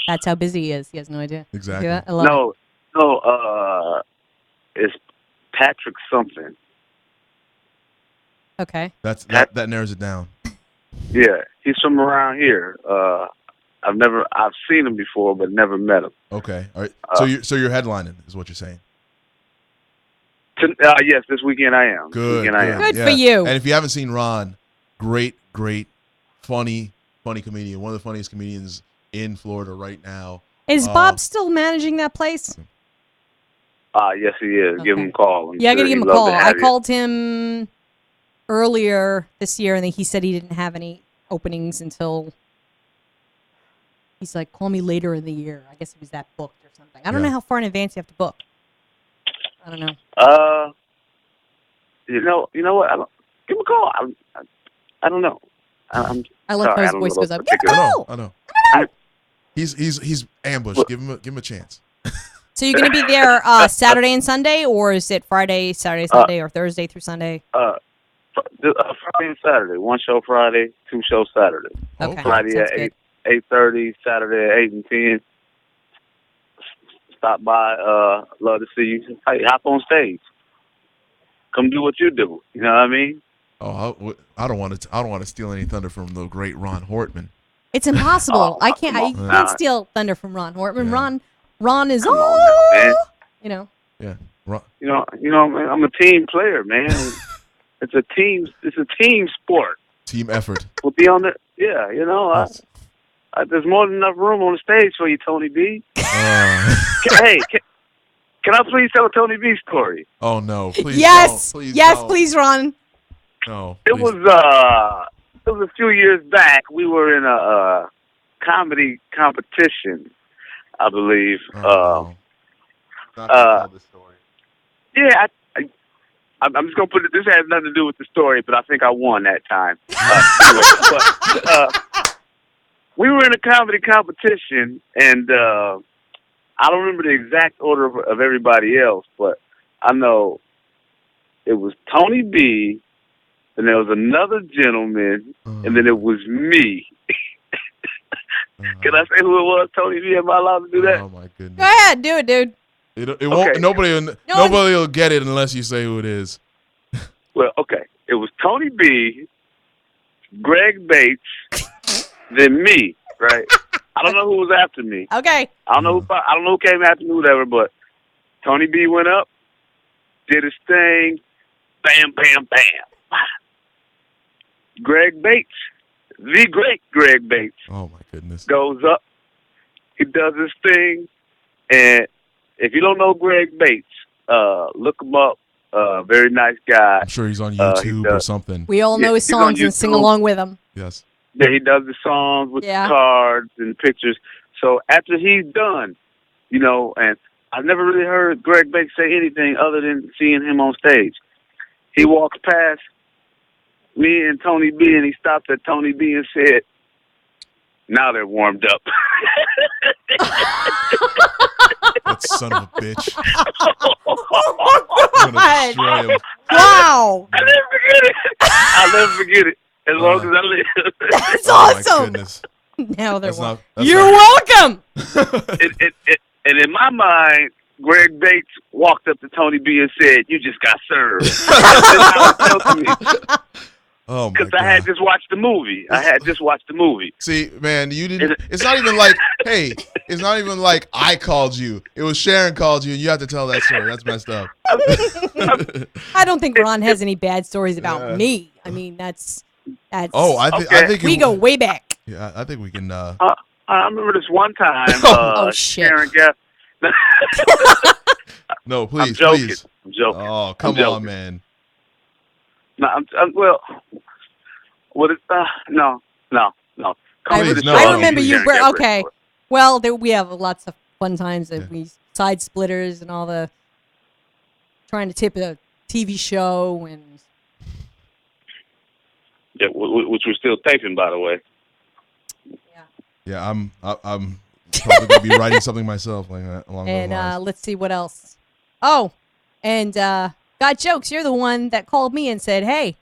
That's how busy he is. He has no idea. Exactly. See that? I love it. no, it's Patrick something. Okay. That narrows it down. Yeah, he's from around here. I've seen him before, but never met him. Okay. All right. So you're headlining is what you're saying. Yes, this weekend I am. Good. This weekend I am. Good for you. And if you haven't seen Ron, great, funny comedian. One of the funniest comedians in Florida right now. Is Bob still managing that place? Yes, he is. Give Okay. him a call. Yeah, I got to He'd give him a love call. to I have you. called him earlier this year, and then he said he didn't have any openings until. He's like, call me later in the year. I guess it was that booked or something. I don't know how far in advance you have to book. I don't know. You know what? Give him a call. I don't know. I love how his voice goes up. Give him a call. I know. He's ambushed. Give him a chance. So you're going to be there Saturday and Sunday, or is it Friday, Saturday, Sunday, or Thursday through Sunday? Friday and Saturday. One show Friday, two shows Saturday. Okay. Friday Sounds at good. 8:30, Saturday at 8 and 10. Stop by. Love to see you. Hey, hop on stage. Come do what you do. You know what I mean? Oh, I don't want to steal any thunder from the great Ron Hortman. It's impossible. I can't. You can't steal thunder from Ron Hortman. Ron is man. You know. Yeah. You know, man, I'm a team player, man. It's a team sport. Team effort. We'll be on the you know. There's more than enough room on the stage for you, Tony B. Hey, can I please tell a Tony B story? Oh no, please. Yes, don't. Please yes, don't. please, Ron. No. It Please. was a few years back. We were in a comedy competition, I believe. Oh, no. Not to tell this story. Yeah, I'm just gonna put it. This has nothing to do with the story, but I think I won that time. We were in a comedy competition, and I don't remember the exact order of everybody else, but I know it was Tony B, and there was another gentleman, and then it was me. Can I say who it was, Tony B? Am I allowed to do that? Oh my goodness. Go ahead, do it, dude. It won't. Okay. Nobody will get it unless you say who it is. Well, okay. It was Tony B, Greg Bates, then me, right? I don't know who was after me. Okay. I don't know who came after me, whatever, but Tony B went up, did his thing, bam, bam, bam. Greg Bates, the great Greg Bates, Oh my goodness. goes up, he does his thing, and if you don't know Greg Bates, look him up. Very nice guy. I'm sure he's on YouTube or something. We all know his he's on songs and sing YouTube. along with him. Yes. Yeah, he does the songs with the cards and pictures. So after he's done, you know, and I've never really heard Greg Bates say anything other than seeing him on stage. He walks past me and Tony B, and he stopped at Tony B and said, "Now they're warmed up." That son of a bitch. Oh I'm gonna destroy him. Wow. I'll never forget it. I'll never forget it as long as I live. That's Oh my awesome. goodness. Now they're That's welcome. not- that's You're not- welcome. And in my mind, Greg Bates walked up to Tony B and said, "You just got served." That's how it felt to me. Oh my Because god. I had just watched the movie. See, man, you didn't. It's not even like, hey, it's not even like I called you. It was Sharon called you, and you have to tell that story. That's messed up. I don't think Ron has any bad stories about me. I mean, that's. Oh, I think we go way back. Yeah, I think we can. I remember this one time. Oh, shit. Sharon got. No, please, I'm joking. please. I'm joking. Oh, come joking. on, man. No, well, what is? No. Please, no. I remember you. Sharon got Okay. ready Well, we have lots of fun times that we side splitters and all the trying to tip a TV show and. Yeah, which we're still taping, by the way. Yeah, I'm probably gonna be writing something myself like that along those lines. And let's see what else. Oh, and Got Jokes, you're the one that called me and said, "Hey,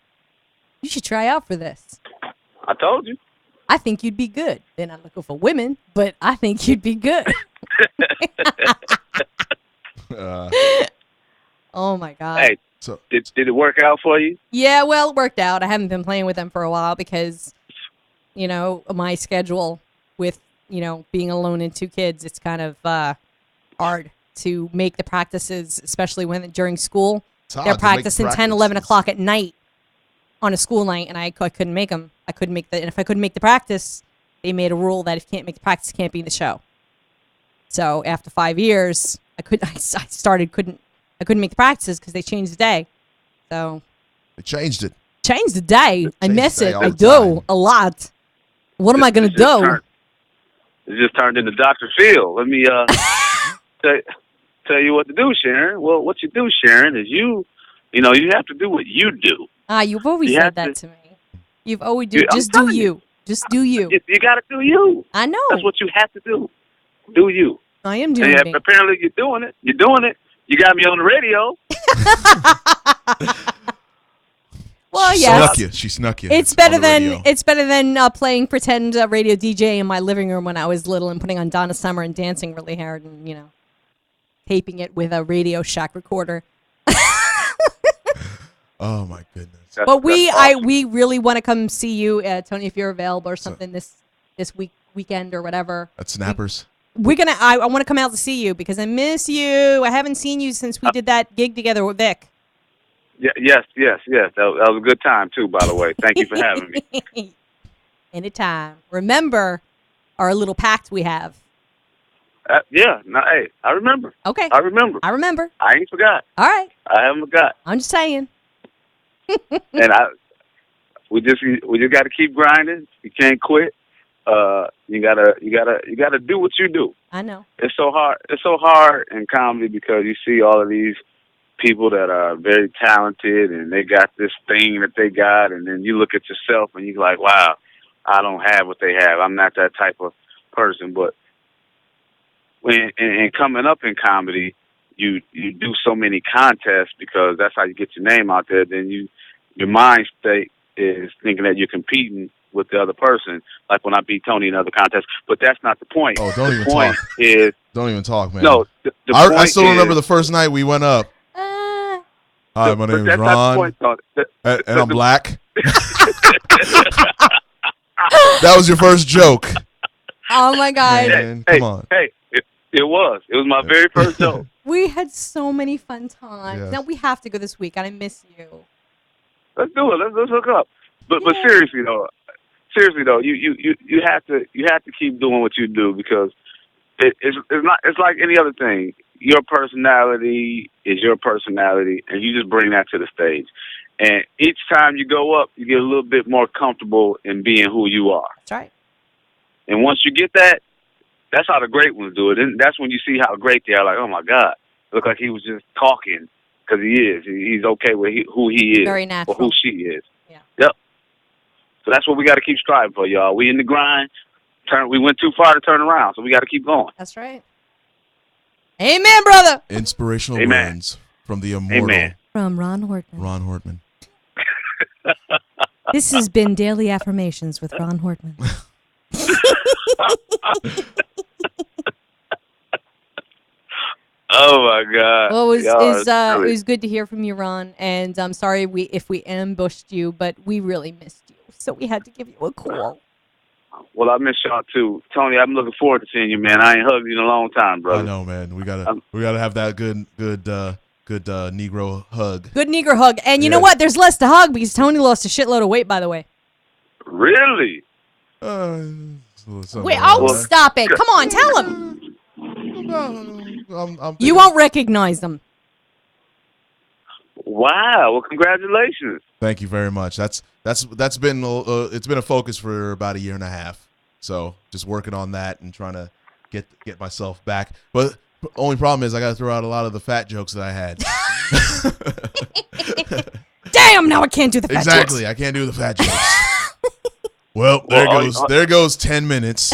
you should try out for this." I told you. I think you'd be good. They're not looking for women, but I think you'd be good. Oh my God. Hey, so did it work out for you? Yeah, well, it worked out. I haven't been playing with them for a while because, you know, my schedule with, you know, being alone and 2 kids, it's kind of hard to make the practices, especially when during school. They're practicing 10, 11 o'clock at night on a school night, and I couldn't make them. I couldn't make and if I couldn't make the practice, they made a rule that if you can't make the practice, you can't be in the show. So after 5 years, I couldn't make the practices because they changed the day. So They changed it. change the day. I miss the day it. all I the do time. a lot. What am I gonna do? It just turned into Dr. Phil. Let me tell you what to do, Sharon. Well, what you do, Sharon, is you have to do what you do. You've always You said have that to- to me. You've always Dude, I'm just do telling you. Just do you. You got to do you. I know. That's what you have to do. Do you. I am doing And me. apparently you're doing it. You're doing it. You got me on the radio. Well, She yes. snuck you. She snuck you. It's on better the than radio. playing pretend radio DJ in my living room when I was little and putting on Donna Summer and dancing really hard and taping it with a Radio Shack recorder. Oh my goodness. But we really want to come see you, Tony, if you're available or something this this weekend or whatever. At Snappers. We're gonna. I want to come out to see you because I miss you. I haven't seen you since we did that gig together with Vic. Yeah, yes. That was a good time too. By the way, thank you for having me. Anytime. Remember our little pact we have. Yeah. No, hey, I remember. Okay. I remember. I ain't forgot. All right. I haven't forgot. I'm just saying. And we just got to keep grinding. You can't quit. You gotta do what you do. I know. It's so hard. It's so hard in comedy because you see all of these people that are very talented and they got this thing that they got, and then you look at yourself and you're like, wow, I don't have what they have. I'm not that type of person. But when and coming up in comedy, you do so many contests because that's how you get your name out there. Then your mind state is thinking that you're competing with the other person, like when I beat Tony in other contests. But that's not the point. Oh, don't the even point talk. Don't even talk, man. No, the I point still remember is, the first night we went up. Hi, my name is Ron, and I'm black. That was your first joke. Oh my God! Man, come on. Hey, it was my very first joke. We had so many fun times. Yeah. Now we have to go this week, and I miss you. Let's do it. Let's hook up. But seriously though, you have to keep doing what you do because it's like any other thing. Your personality is your personality, and you just bring that to the stage. And each time you go up, you get a little bit more comfortable in being who you are. That's right. And once you get that, that's how the great ones do it. And that's when you see how great they are. Like, oh my God, look like he was just talking because he is. He's okay with who he is, very natural, or who she is. Yeah. Yep. So that's what we got to keep striving for, y'all. We in the grind. We went too far to turn around, so we got to keep going. That's right. Amen, brother. Inspirational words from the immortal. From Ron Horton. Ron Hortman. This has been Daily Affirmations with Ron Hortman. Oh my God! Well, it was good to hear from you, Ron. And I'm sorry if we ambushed you, but we really missed you, so we had to give you a call. Well, I miss y'all too, Tony. I'm looking forward to seeing you, man. I ain't hugged you in a long time, brother. I know, man. We gotta have that good Negro hug. Good Negro hug. And you know what? There's less to hug because Tony lost a shitload of weight, by the way. Really? Wait, stop it. Come on, tell him. You won't recognize them. Wow. Well, congratulations. Thank you very much. That's been it's been a focus for about a year and a half. So just working on that and trying to get myself back. But the only problem is I got to throw out a lot of the fat jokes that I had. Damn! Now I can't do the fat jokes. Exactly. I can't do the fat jokes. Well, there goes 10 minutes.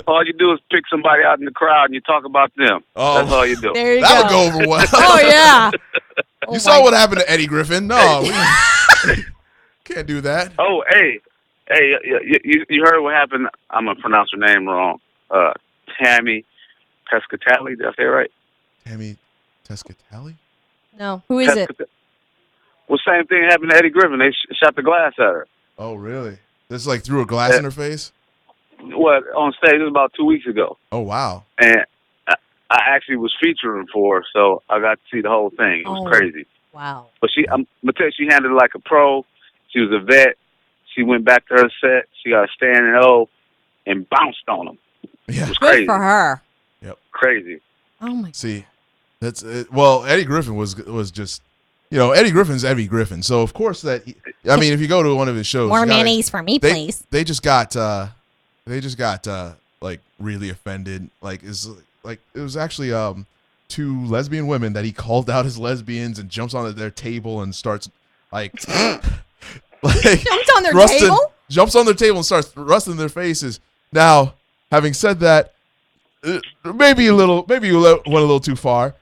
All you do is pick somebody out in the crowd and you talk about them. Oh, that's all you do. There you that go. would go over well. Oh yeah. You saw what happened to Eddie Griffin? No, we can't do that. Oh, hey, you heard what happened? I'm gonna pronounce her name wrong. Tammy Pescatelli. Did I say it right? Tammy Pescatelli? No. Who is it? Well, same thing happened to Eddie Griffin. They shot the glass at her. Oh, really? This like threw a glass in her face? Well, on stage, it was about 2 weeks ago. Oh, wow. And I actually was featuring for her, so I got to see the whole thing. It was crazy. Wow. But I'm gonna tell you, she handled it like a pro. She was a vet. She went back to her set. She got a standing O and bounced on him. Yeah. It was crazy. Good for her. Yep. Crazy. Oh my. See, that's well, Eddie Griffin was just, Eddie Griffin's Eddie Griffin. So of course if you go to one of his shows, more mayonnaise for me, please. They just got like really offended. Like it was actually two lesbian women that he called out as lesbians and jumps onto their table and starts like jumped on their table? Jumps on their table and starts thrusting their faces. Now, having said that, maybe went a little too far.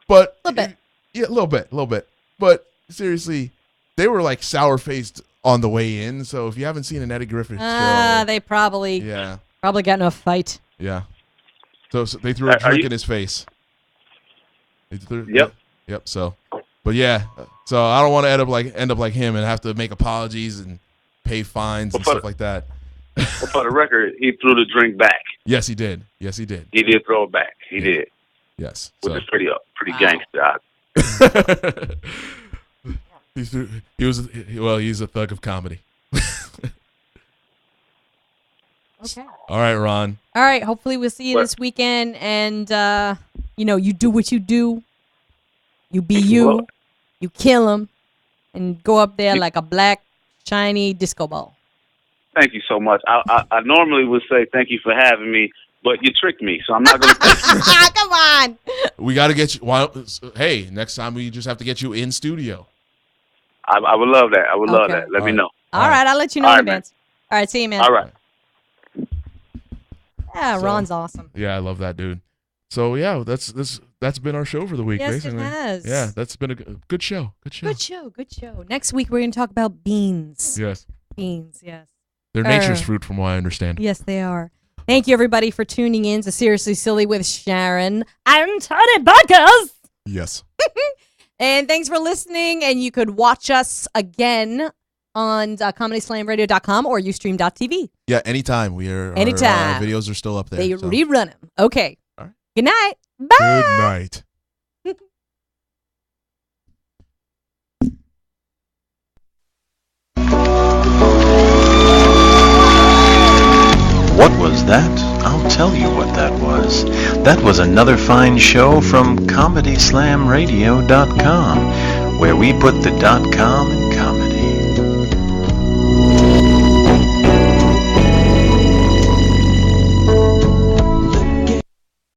But a little bit. Yeah, a little bit. But seriously, they were like sour faced on the way in. So if you haven't seen an Eddie Griffin show, they probably got in a fight. Yeah. So they threw a drink in his face. Yep. So, but yeah. So I don't want to end up like him and have to make apologies and pay fines and stuff like that. But for the record, he threw the drink back. Yes, he did. Yes, he did. He did throw it back. He did. Yes. Which is pretty gangster. He's a thug of comedy. Okay. All right, Ron. All right. Hopefully we'll see you this weekend. And, you do what you do. You be you. You kill them. And go up there like a black, shiny disco ball. Thank you so much. I normally would say thank you for having me, but you tricked me, so I'm not going to thank you. Come on. We got to get you. Hey, next time we just have to get you in studio. I would love that. I would love that. Let me know. All right. I'll let you know in advance. All right. See you, man. All right. Yeah, Ron's awesome. Yeah, I love that dude. So yeah, that's been our show for the week. Yes, basically. it has. Yeah, that's been a good show. Good show. Next week we're going to talk about beans. Yes. Beans, yes. They're nature's fruit, from what I understand. Yes, they are. Thank you, everybody, for tuning in to Seriously Silly with Sharon and Tony Bacchus. Yes. And thanks for listening. And you could watch us again on ComedySlamRadio.com or Ustream.tv. Yeah, anytime. Our videos are still up there. They rerun them. Okay. All right. Good night. Bye. Good night. What was that? I'll tell you what that was. That was another fine show from ComedySlamRadio.com, where we put the .com